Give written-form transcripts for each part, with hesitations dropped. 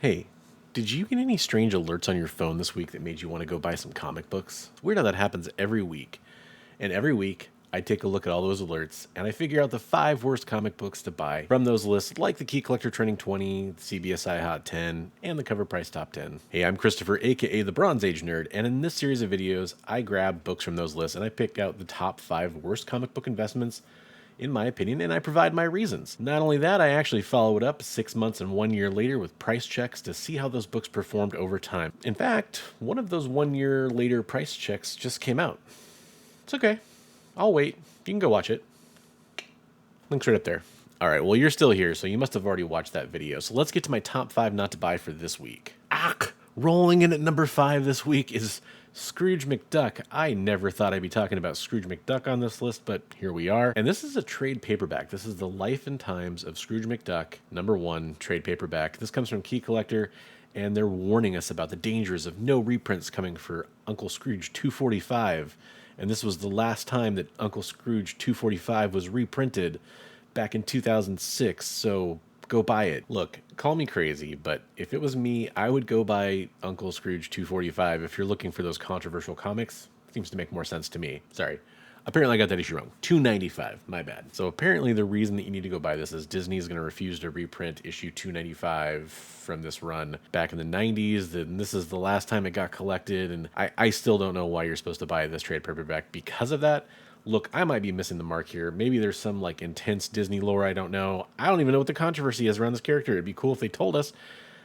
Hey, did you get any strange alerts on your phone this week that made you want to go buy some comic books? It's weird how that happens every week. And every week, I take a look at all those alerts and I figure out the 5 worst comic books to buy from those lists, like the Key Collector Trending 20, CBSI Hot 10, and the Cover Price Top 10. Hey, I'm Christopher, aka the Bronze Age Nerd, and in this series of videos, I grab books from those lists and I pick out the top 5 worst comic book investments in my opinion, and I provide my reasons. Not only that, I actually follow it up 6 months and 1 year later with price checks to see how those books performed over time. In fact, one of those 1 year later price checks just came out. It's okay. I'll wait. You can go watch it. Link's right up there. All right, well, you're still here, so you must have already watched that video. So let's get to my top 5 not to buy for this week. Rolling in at number 5 this week is Scrooge McDuck. I never thought I'd be talking about Scrooge McDuck on this list, but here we are. And this is a trade paperback. This is the Life and Times of Scrooge McDuck, #1 trade paperback. This comes from Key Collector, and they're warning us about the dangers of no reprints coming for Uncle Scrooge 245. And this was the last time that Uncle Scrooge 245 was reprinted back in 2006, so go buy it. Look, call me crazy, but if it was me, I would go buy Uncle Scrooge 245 if you're looking for those controversial comics. Seems to make more sense to me. Sorry. Apparently I got that issue wrong. 295, my bad. So apparently the reason that you need to go buy this is Disney is going to refuse to reprint issue 295 from this run back in the 90s. And this is the last time it got collected, and I still don't know why you're supposed to buy this trade paperback because of that. Look, I might be missing the mark here. Maybe there's some like intense Disney lore I don't know. I don't even know what the controversy is around this character. It'd be cool if they told us.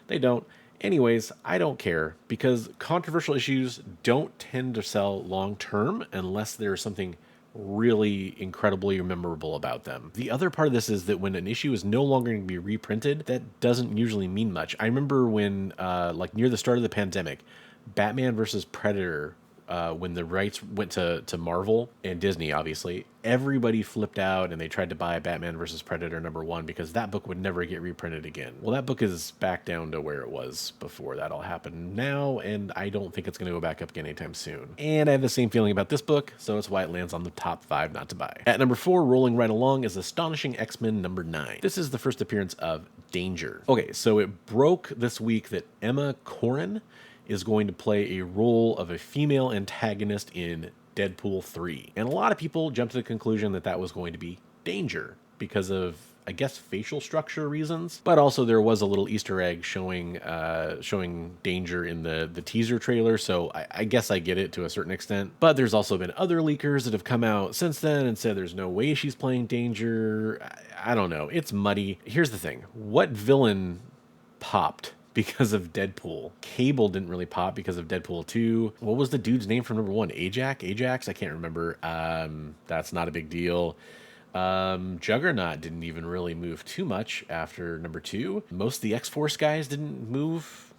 They don't. Anyways, I don't care because controversial issues don't tend to sell long term unless there's something really incredibly memorable about them. The other part of this is that when an issue is no longer going to be reprinted, that doesn't usually mean much. I remember when, like near the start of the pandemic, Batman versus Predator, when the rights went to Marvel and Disney, obviously, everybody flipped out and they tried to buy Batman versus Predator #1 because that book would never get reprinted again. Well, that book is back down to where it was before that all happened now, and I don't think it's going to go back up again anytime soon. And I have the same feeling about this book, so that's why it lands on the top 5 not to buy. At number 4, rolling right along, is Astonishing X-Men #9. This is the first appearance of Danger. Okay, so it broke this week that Emma Corrin is going to play a role of a female antagonist in Deadpool 3. And a lot of people jumped to the conclusion that that was going to be Danger because of, I guess, facial structure reasons. But also there was a little Easter egg showing Danger in the teaser trailer, so I guess I get it to a certain extent. But there's also been other leakers that have come out since then and said there's no way she's playing Danger. I don't know. It's muddy. Here's the thing. What villain popped because of Deadpool? Cable didn't really pop because of Deadpool 2. What was the dude's name from #1? Ajax? I can't remember. That's not a big deal. Juggernaut didn't even really move too much after #2. Most of the X-Force guys didn't move.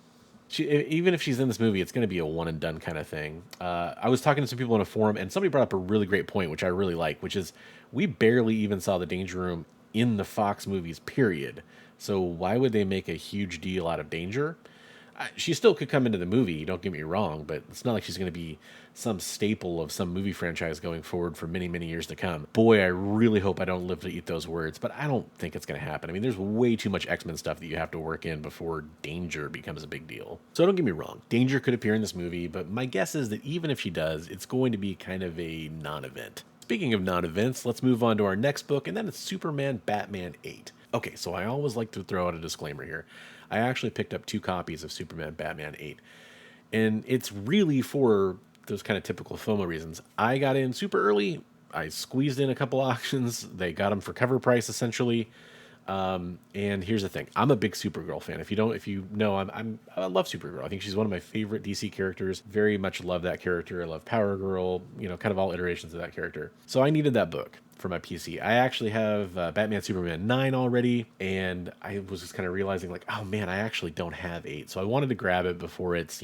Even if she's in this movie, it's going to be a one and done kind of thing. I was talking to some people in a forum, and somebody brought up a really great point, which I really like, which is we barely even saw the Danger Room in the Fox movies, period. So why would they make a huge deal out of Danger? She still could come into the movie, don't get me wrong, but it's not like she's going to be some staple of some movie franchise going forward for many, many years to come. Boy, I really hope I don't live to eat those words, but I don't think it's going to happen. I mean, there's way too much X-Men stuff that you have to work in before Danger becomes a big deal. So don't get me wrong, Danger could appear in this movie, but my guess is that even if she does, it's going to be kind of a non-event. Speaking of non-events, let's move on to our next book, and then it's Superman Batman 8. Okay, so I always like to throw out a disclaimer here. I actually picked up 2 copies of Superman Batman 8. And it's really for those kind of typical FOMO reasons. I got in super early. I squeezed in a couple auctions. They got them for cover price, essentially. And here's the thing. I'm a big Supergirl fan. If you know, I love Supergirl. I think she's one of my favorite DC characters. Very much love that character. I love Power Girl, kind of all iterations of that character. So I needed that book for my PC. I actually have Batman Superman 9 already, and I was just kind of realizing like, oh man, I actually don't have 8. So I wanted to grab it before it's,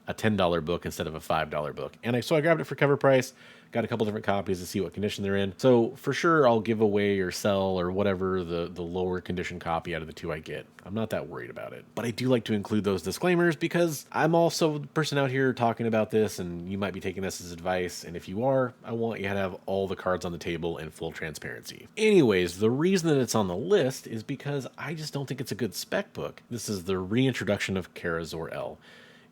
a $10 book instead of a $5 book. And so I grabbed it for cover price, got a couple different copies to see what condition they're in. So for sure, I'll give away or sell or whatever the lower condition copy out of the two I get. I'm not that worried about it. But I do like to include those disclaimers because I'm also the person out here talking about this, and you might be taking this as advice. And if you are, I want you to have all the cards on the table and full transparency. Anyways, the reason that it's on the list is because I just don't think it's a good spec book. This is the reintroduction of Kara Zor-El.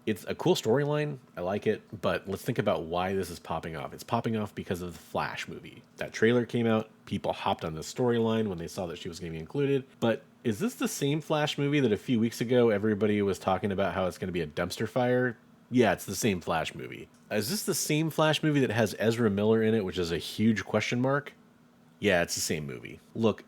It's a cool storyline. I like it, but let's think about why this is popping off. It's popping off because of the Flash movie. That trailer came out. People hopped on this storyline when they saw that she was going to be included. But is this the same Flash movie that a few weeks ago everybody was talking about how it's going to be a dumpster fire? Yeah, it's the same Flash movie. Is this the same Flash movie that has Ezra Miller in it, which is a huge question mark? Yeah, it's the same movie. Look,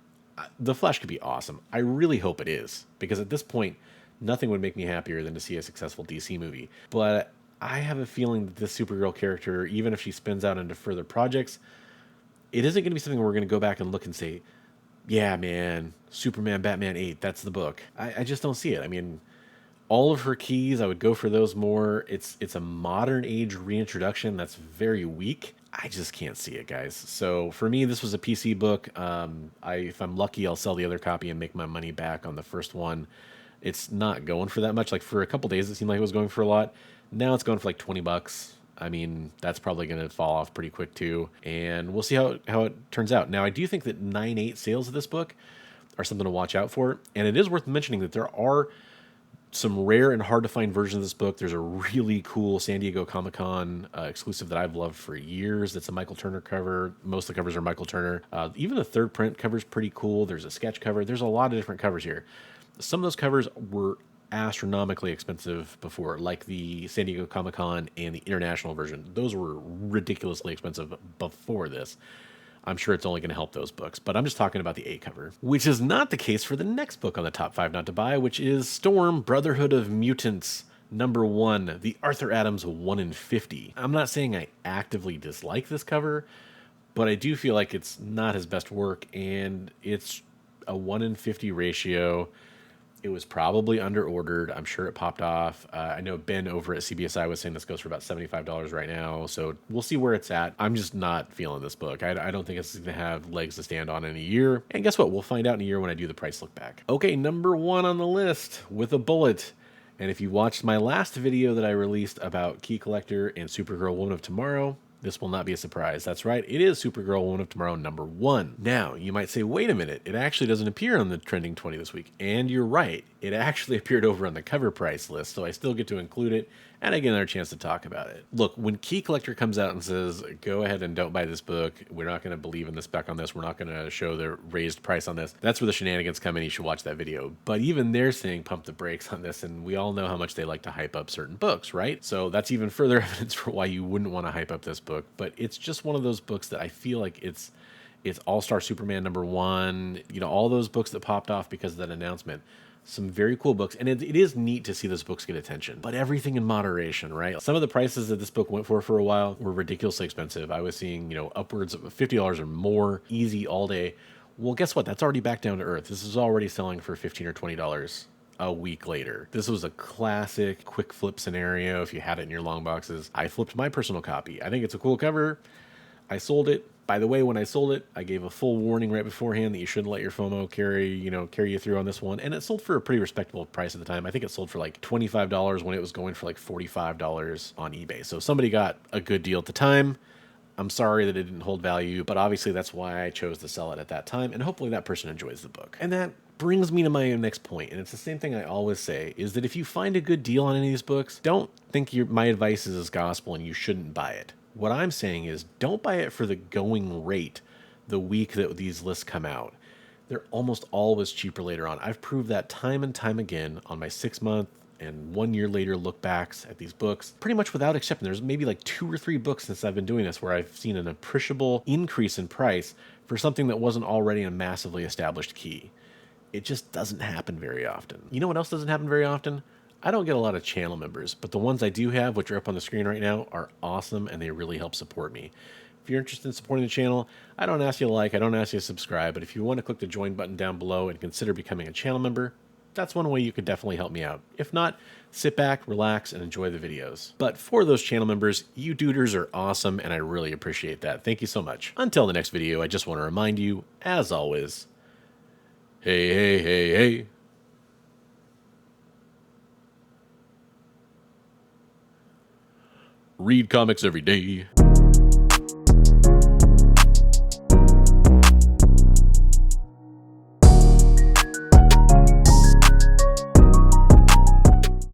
the Flash could be awesome. I really hope it is, because at this point, nothing would make me happier than to see a successful DC movie. But I have a feeling that this Supergirl character, even if she spins out into further projects, it isn't going to be something where we're going to go back and look and say, yeah, man, Superman Batman 8, that's the book. I just don't see it. I mean, all of her keys, I would go for those more. It's a modern age reintroduction that's very weak. I just can't see it, guys. So for me, this was a PC book. If I'm lucky, I'll sell the other copy and make my money back on the first one. It's not going for that much. Like for a couple days, it seemed like it was going for a lot. Now it's going for like $20. I mean, that's probably going to fall off pretty quick too. And we'll see how it turns out. Now, I do think that 9/8 sales of this book are something to watch out for. And it is worth mentioning that there are some rare and hard to find versions of this book. There's a really cool San Diego Comic-Con exclusive that I've loved for years. It's a Michael Turner cover. Most of the covers are Michael Turner. Even the third print cover is pretty cool. There's a sketch cover. There's a lot of different covers here. Some of those covers were astronomically expensive before, like the San Diego Comic-Con and the international version. Those were ridiculously expensive before this. I'm sure it's only going to help those books, but I'm just talking about the A cover, which is not the case for the next book on the top 5 not to buy, which is Storm, Brotherhood of Mutants, #1, the Arthur Adams 1 in 50. I'm not saying I actively dislike this cover, but I do feel like it's not his best work, and it's a 1 in 50 ratio. It was probably under-ordered. I'm sure it popped off. I know Ben over at CBSI was saying this goes for about $75 right now, so we'll see where it's at. I'm just not feeling this book. I don't think it's going to have legs to stand on in a year. And guess what? We'll find out in a year when I do the price look back. Okay, #1 on the list with a bullet. And if you watched my last video that I released about Key Collector and Supergirl Woman of Tomorrow, this will not be a surprise. That's right, it is Supergirl Woman of Tomorrow #1. Now, you might say, wait a minute, it actually doesn't appear on the Trending 20 this week. And you're right, it actually appeared over on the cover price list, so I still get to include it, and I get another chance to talk about it. Look, when Key Collector comes out and says, go ahead and don't buy this book, we're not going to believe in the spec on this, we're not going to show the raised price on this, that's where the shenanigans come in. You should watch that video. But even they're saying pump the brakes on this, and we all know how much they like to hype up certain books, right? So that's even further evidence for why you wouldn't want to hype up this book. But it's just one of those books that I feel like it's All-Star Superman #1, you know, all those books that popped off because of that announcement. Some very cool books, and it is neat to see those books get attention, but everything in moderation, right? Some of the prices that this book went for a while were ridiculously expensive. I was seeing, you know, upwards of $50 or more, easy all day. Well, guess what? That's already back down to earth. This is already selling for $15 or $20 a week later. This was a classic quick flip scenario if you had it in your long boxes. I flipped my personal copy. I think it's a cool cover. I sold it. By the way, when I sold it, I gave a full warning right beforehand that you shouldn't let your FOMO carry you through on this one. And it sold for a pretty respectable price at the time. I think it sold for like $25 when it was going for like $45 on eBay. So somebody got a good deal at the time. I'm sorry that it didn't hold value, but obviously that's why I chose to sell it at that time. And hopefully that person enjoys the book. And that brings me to my next point, and it's the same thing I always say, is that if you find a good deal on any of these books, don't think my advice is gospel and you shouldn't buy it. What I'm saying is don't buy it for the going rate the week that these lists come out. They're almost always cheaper later on. I've proved that time and time again on my 6-month and 1 year later look backs at these books, pretty much without exception. There's maybe like 2 or 3 books since I've been doing this where I've seen an appreciable increase in price for something that wasn't already a massively established key. It just doesn't happen very often. You know what else doesn't happen very often? I don't get a lot of channel members, but the ones I do have, which are up on the screen right now, are awesome, and they really help support me. If you're interested in supporting the channel, I don't ask you to like, I don't ask you to subscribe, but if you want to click the join button down below and consider becoming a channel member, that's one way you could definitely help me out. If not, sit back, relax, and enjoy the videos. But for those channel members, you duders are awesome, and I really appreciate that. Thank you so much. Until the next video, I just want to remind you, as always, hey, hey, hey, hey. Read comics every day.